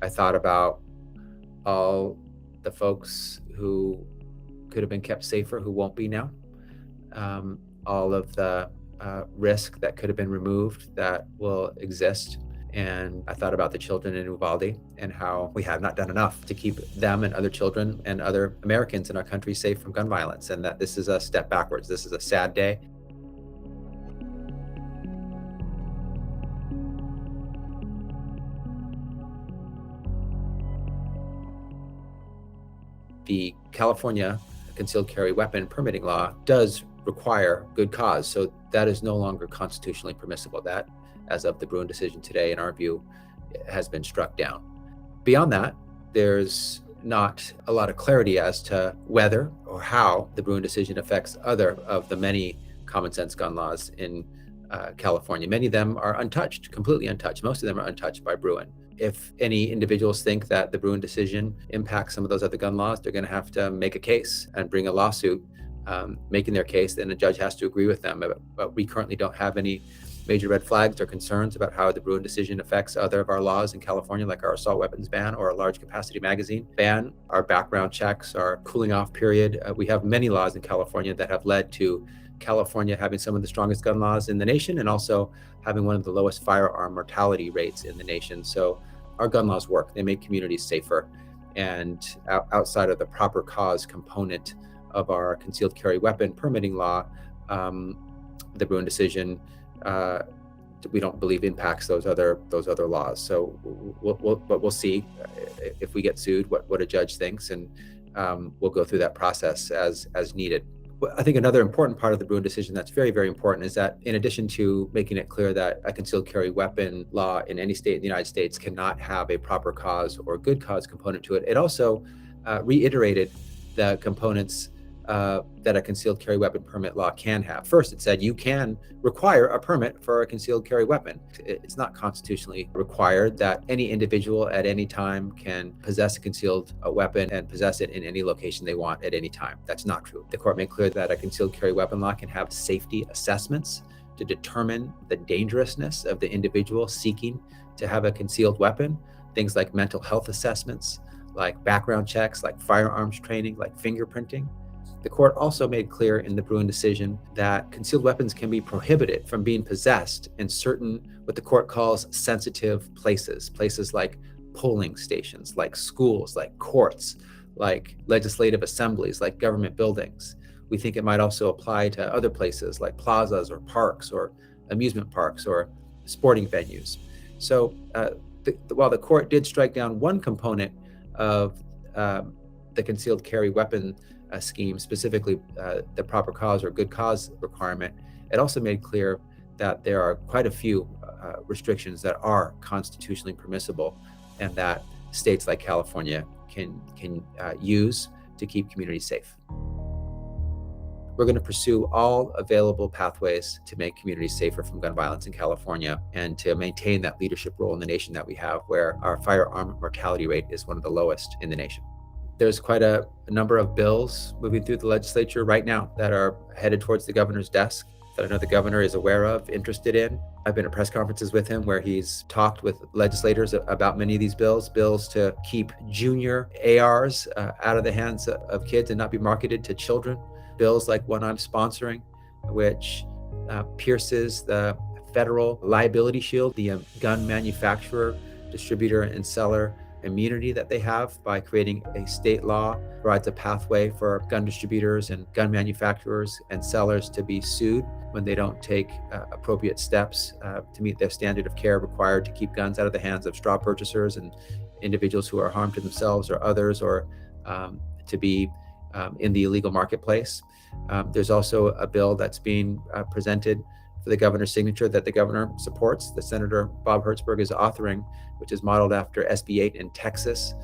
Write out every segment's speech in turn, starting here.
I thought about all the folks who could have been kept safer who won't be now, all of the risk that could have been removed that will exist. And I thought about the children in Uvalde and how we have not done enough to keep them and other children and other Americans in our country safe from gun violence, and that this is a step backwards. This is a sad day. The California concealed carry weapon permitting law does require good cause, so that is no longer constitutionally permissible. That, as of the Bruin decision today, in our view, has been struck down. Beyond that, there's not a lot of clarity as to whether or how the Bruin decision affects other of the many common sense gun laws in California. Many of them are untouched, completely untouched. Most of them are untouched by Bruin. If any individuals think that the Bruin decision impacts some of those other gun laws, they're going to have to make a case and bring a lawsuit making their case. Then the judge has to agree with them. But we currently don't have any major red flags or concerns about how the Bruin decision affects other of our laws in California, like our assault weapons ban or our large capacity magazine ban, our background checks, our cooling off period. We have many laws in California that have led to California having some of the strongest gun laws in the nation and also having one of the lowest firearm mortality rates in the nation. So our gun laws work. They make communities safer. And outside of the proper cause component of our concealed carry weapon permitting law, the Bruin decision we don't believe impacts those other laws. So we'll see if we get sued what a judge thinks, and we'll go through that process as needed. I think another important part of the Bruin decision that's very, very important is that in addition to making it clear that a concealed carry weapon law in any state in the United States cannot have a proper cause or good cause component to it, it also reiterated the components that a concealed carry weapon permit law can have. First, it said you can require a permit for a concealed carry weapon. It's not constitutionally required that any individual at any time can possess a concealed weapon and possess it in any location they want at any time. That's not true. The court made clear that a concealed carry weapon law can have safety assessments to determine the dangerousness of the individual seeking to have a concealed weapon, things like mental health assessments, like background checks, like firearms training, like fingerprinting. The court also made clear in the Bruin decision that concealed weapons can be prohibited from being possessed in certain, what the court calls sensitive places, places like polling stations, like schools, like courts, like legislative assemblies, like government buildings. We think it might also apply to other places like plazas or parks or amusement parks or sporting venues. So while the court did strike down one component of the concealed carry weapon scheme, specifically the proper cause or good cause requirement, it also made clear that there are quite a few restrictions that are constitutionally permissible and that states like California can use to keep communities safe. We're going to pursue all available pathways to make communities safer from gun violence in California and to maintain that leadership role in the nation that we have, where our firearm mortality rate is one of the lowest in the nation. There's quite a number of bills moving through the legislature right now that are headed towards the governor's desk that I know the governor is aware of, interested in. I've been at press conferences with him where he's talked with legislators about many of these bills to keep junior ARs out of the hands of kids and not be marketed to children. Bills like one I'm sponsoring, which pierces the federal liability shield, the gun manufacturer, distributor, and seller immunity that they have by creating a state law, provides a pathway for gun distributors and gun manufacturers and sellers to be sued when they don't take appropriate steps to meet their standard of care required to keep guns out of the hands of straw purchasers and individuals who are harm to themselves or others, or to be in the illegal marketplace. There's also a bill that's being presented for the governor's signature that the governor supports, that Senator Bob Hertzberg is authoring, which is modeled after SB 8 in Texas,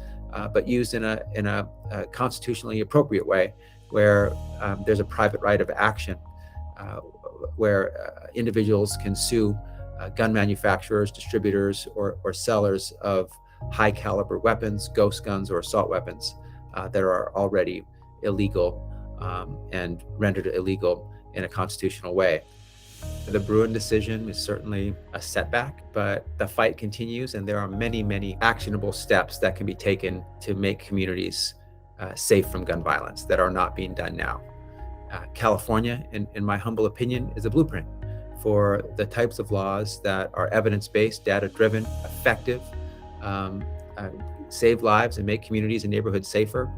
but used in a constitutionally appropriate way, where there's a private right of action, where individuals can sue gun manufacturers, distributors, or sellers of high caliber weapons, ghost guns, or assault weapons that are already illegal and rendered illegal in a constitutional way. The Bruin decision is certainly a setback, but the fight continues, and there are many, many actionable steps that can be taken to make communities safe from gun violence that are not being done now. California, in my humble opinion, is a blueprint for the types of laws that are evidence-based, data-driven, effective, um, uh, save lives and make communities and neighborhoods safer.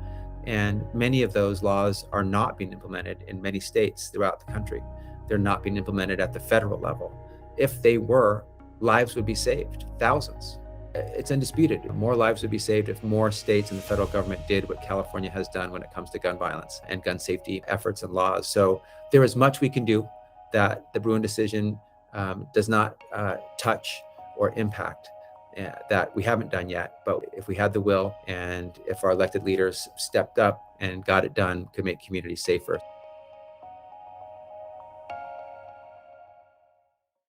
And many of those laws are not being implemented in many states throughout the country. They're not being implemented at the federal level. If they were, lives would be saved, thousands. It's undisputed. More lives would be saved if more states and the federal government did what California has done when it comes to gun violence and gun safety efforts and laws. So there is much we can do that the Bruin decision does not touch or impact that we haven't done yet. But if we had the will and if our elected leaders stepped up and got it done, could make communities safer.